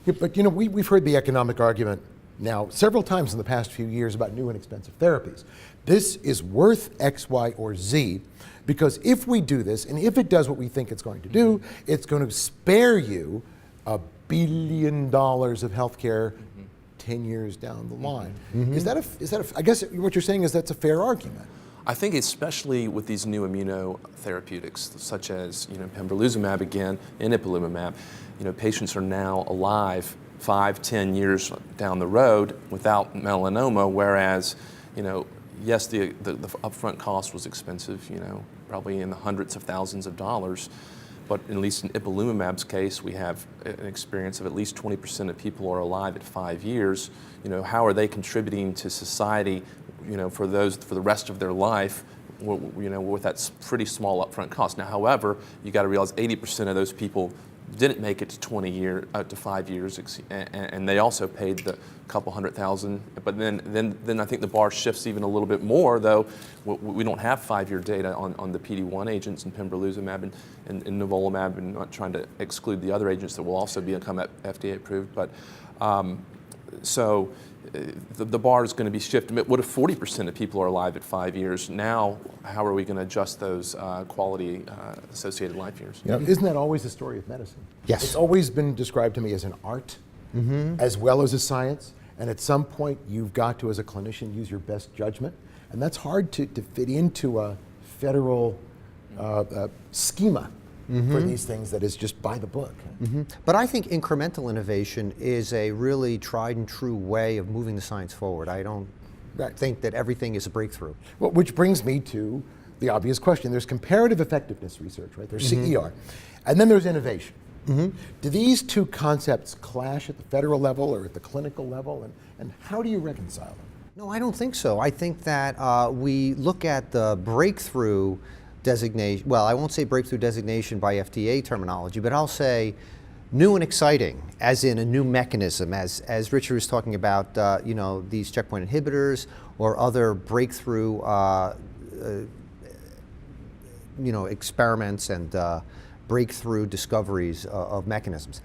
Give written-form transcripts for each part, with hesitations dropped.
Yeah, but you know, we've heard the economic argument now several times in the past few years about new and expensive therapies. This is worth X, Y, or Z, because if we do this, and if it does what we think it's going to do, it's going to spare you $1 billion of healthcare 10 years down the line. Is that I guess what you're saying is that's a fair argument. I think especially with these new immunotherapeutics, such as pembrolizumab again and ipilimumab, patients are now alive 5-10 years down the road without melanoma, whereas yes, the upfront cost was expensive, probably in the hundreds of thousands of dollars, but at least in ipilimumab's case, we have an experience of at least 20% of people are alive at 5 years. How are they contributing to society, for the rest of their life, with that pretty small upfront cost? Now, however, you got to realize 80% of those people didn't make it to 5 years, and they also paid the couple $100,000. But then I think the bar shifts even a little bit more, though. We don't have 5-year data on the PD-1 agents and pembrolizumab and nivolumab, and not trying to exclude the other agents that will also become FDA approved. But the bar is going to be shifted. What if 40% of people are alive at 5 years? Now, how are we going to adjust those quality associated life years? Isn't that always the story of medicine? Yes. It's always been described to me as an art as well as a science. And at some point, you've got to, as a clinician, use your best judgment. And that's hard to fit into a federal schema for these things that is just by the book. But I think incremental innovation is a really tried and true way of moving the science forward. I don't think that everything is a breakthrough. Well, which brings me to the obvious question. There's comparative effectiveness research, right? There's CER, and then there's innovation. Do these two concepts clash at the federal level or at the clinical level, and how do you reconcile them? No, I don't think so. I think that we look at the breakthrough designation, well, I won't say breakthrough designation by FDA terminology, but I'll say new and exciting, as in a new mechanism, as Richard was talking about, these checkpoint inhibitors or other breakthrough, experiments and breakthrough discoveries of mechanisms.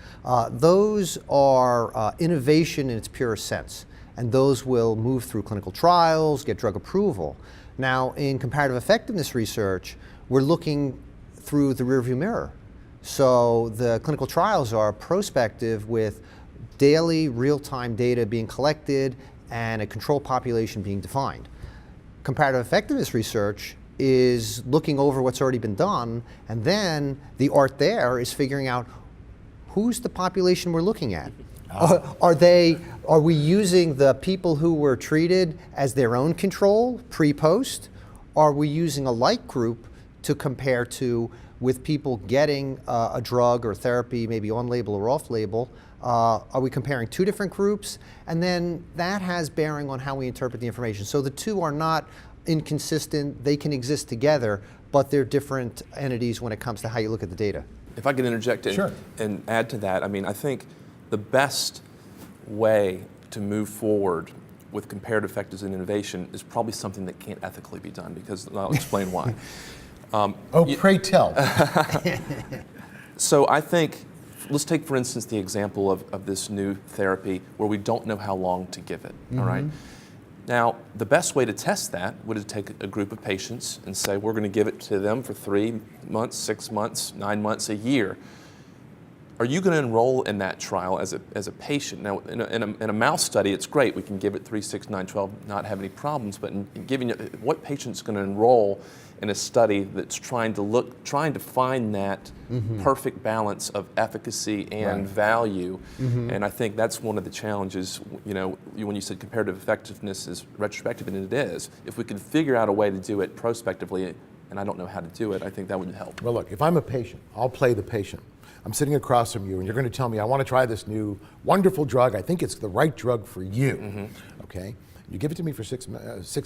Those are innovation in its purest sense, and those will move through clinical trials, get drug approval. Now, in comparative effectiveness research, we're looking through the rearview mirror. So the clinical trials are prospective with daily real-time data being collected and a control population being defined. Comparative effectiveness research is looking over what's already been done, and then the art there is figuring out who's the population we're looking at. Are we using the people who were treated as their own control pre-post? Are we using a like group to compare to with people getting a drug or therapy, maybe on label or off label? Are we comparing two different groups? And then that has bearing on how we interpret the information. So the two are not inconsistent. They can exist together, but they're different entities when it comes to how you look at the data. If I could interject and add to that, I think the best way to move forward with comparative effectiveness and innovation is probably something that can't ethically be done, because I'll explain why. Pray tell. So I think, let's take for instance the example of this new therapy where we don't know how long to give it, all right? Now, the best way to test that would be to take a group of patients and say, we're going to give it to them for 3 months, 6 months, 9 months, a year. Are you going to enroll in that trial as a patient? Now, in a mouse study, it's great. We can give it 3, 6, 9, 12, not have any problems. But in giving it, what patient's going to enroll in a study that's trying to find that perfect balance of efficacy and value? And I think that's one of the challenges. When you said comparative effectiveness is retrospective, and it is. If we can figure out a way to do it prospectively, and I don't know how to do it, I think that would help. Well, look, if I'm a patient, I'll play the patient. I'm sitting across from you, and you're going to tell me, I want to try this new wonderful drug. I think it's the right drug for you. Okay? You give it to me for 6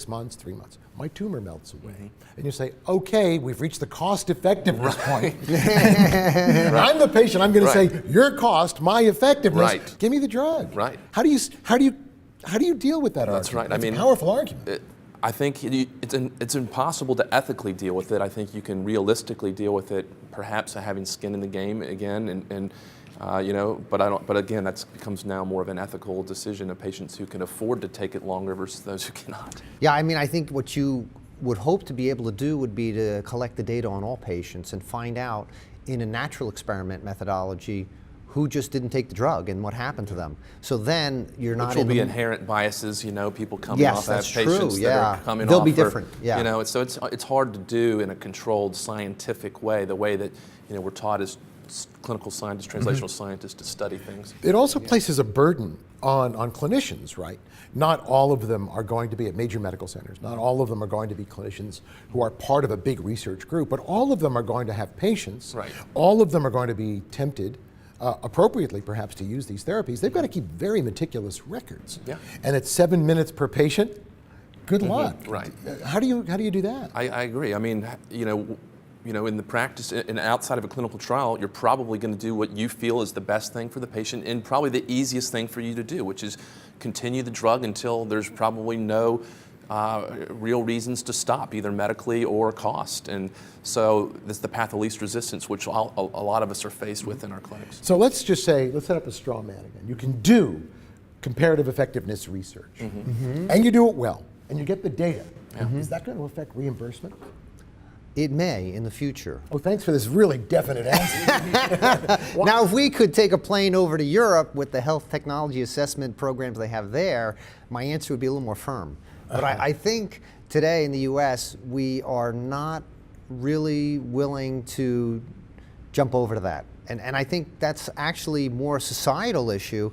months, 3 months. My tumor melts away. And you say, okay, we've reached the cost effectiveness point. I'm the patient. I'm going to say, your cost, my effectiveness. Give me the drug. How do you deal with that argument? That's right. That's a powerful argument. I think it's impossible to ethically deal with it. I think you can realistically deal with it, perhaps having skin in the game again, and But I don't. But again, that becomes now more of an ethical decision of patients who can afford to take it longer versus those who cannot. Yeah, I mean, I think what you would hope to be able to do would be to collect the data on all patients and find out in a natural experiment methodology who just didn't take the drug and what happened to them. So then you're not. Which will be inherent biases, people coming Yes, off that, that's patients true, that yeah. are coming They'll off. be different, yeah. So it's hard to do in a controlled scientific way, the way that we're taught as clinical scientists, translational scientists to study things. It also places a burden on clinicians, right? Not all of them are going to be at major medical centers. Not all of them are going to be clinicians who are part of a big research group, but all of them are going to have patients. Right. All of them are going to be tempted, appropriately perhaps, to use these therapies. They've got to keep very meticulous records. Yeah. And it's 7 minutes per patient. Good luck. Right. How do you do that? I agree. I mean, in the practice and outside of a clinical trial, you're probably going to do what you feel is the best thing for the patient and probably the easiest thing for you to do, which is continue the drug until there's probably no real reasons to stop, either medically or cost. And so this is the path of least resistance, which a lot of us are faced with in our clinics. So let's set up a straw man again. You can do comparative effectiveness research, and you do it well, and you get the data. Is that going to affect reimbursement? It may in the future. Oh, thanks for this really definite answer. Now, if we could take a plane over to Europe with the health technology assessment programs they have there, my answer would be a little more firm. But I think today in the US, we are not really willing to jump over to that. And I think that's actually more a societal issue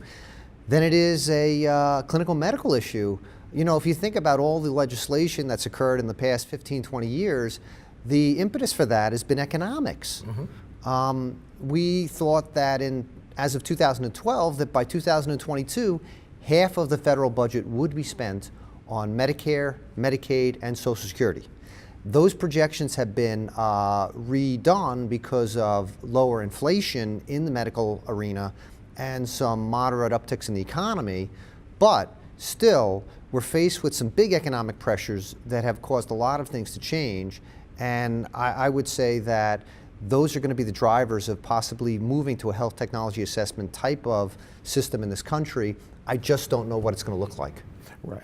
than it is a clinical medical issue. If you think about all the legislation that's occurred in the past 15, 20 years, the impetus for that has been economics. We thought that as of 2012, that by 2022, half of the federal budget would be spent on Medicare, Medicaid, and Social Security. Those projections have been redone because of lower inflation in the medical arena and some moderate upticks in the economy, but still, we're faced with some big economic pressures that have caused a lot of things to change. And I would say that those are going to be the drivers of possibly moving to a health technology assessment type of system in this country. I just don't know what it's going to look like. Right.